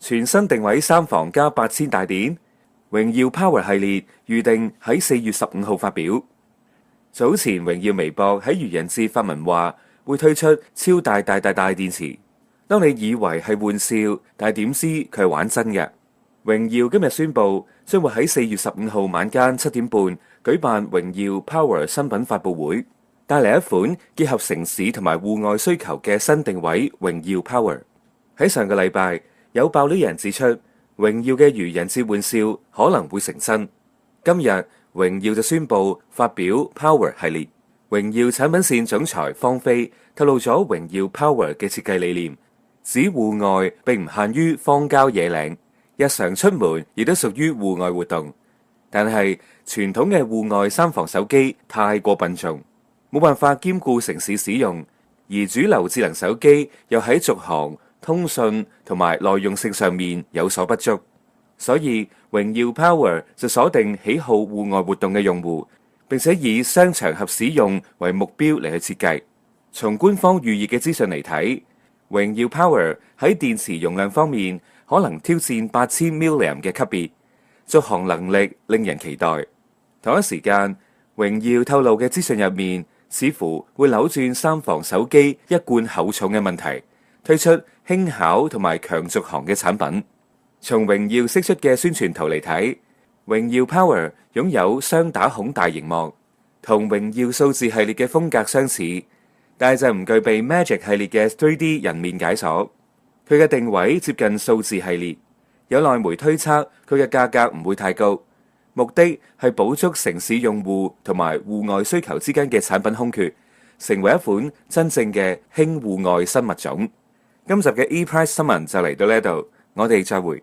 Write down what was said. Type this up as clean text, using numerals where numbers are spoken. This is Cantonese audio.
全新定位三防加8000大電，榮耀 Power 系列預定喺4月15號發表。早前榮耀微博喺愚人節發文話會推出超大電池，當你以為係玩笑，但係點知佢係玩真嘅。榮耀今日宣布將會喺4月15號晚間7點半舉辦榮耀 Power 新品發佈會，帶嚟一款結合城市同埋戶外需求嘅新定位榮耀 Power。喺上個禮拜，有爆料人指出，榮耀嘅愚人節玩笑可能會成真。今日榮耀就宣布發表 Power 系列。榮耀產品線總裁方菲透露咗榮耀 Power 嘅設計理念，指戶外並唔限於荒郊野嶺，日常出門亦都屬於戶外活動。但係傳統嘅戶外三防手機太過笨重，冇辦法兼顧城市使用，而主流智能手機又喺續航、通訊同埋耐用性上面有所不足，所以榮耀 Power 就鎖定喜好戶外活動嘅用戶，並且以商場合使用為目標嚟去設計。從官方預熱嘅資訊嚟睇，榮耀 Power 喺電池容量方面可能挑戰8000mAh嘅級別，續航能力令人期待。同一時間，榮耀透露嘅資訊入面似乎會扭轉三防手機一貫厚重嘅問題，推出輕巧同埋強續航嘅產品。從榮耀釋出嘅宣傳圖嚟睇，榮耀 Power 擁有雙打孔大螢幕，同榮耀數字系列嘅風格相似，但係就唔具備 Magic 系列嘅 3D 人面解鎖。佢嘅定位接近數字系列，有內媒推測佢嘅價格唔會太高，目的係補足城市用戶同埋戶外需求之間嘅產品空缺，成為一款真正嘅輕戶外新物種。今集嘅 ePrice 新聞就嚟到呢度，我哋再會。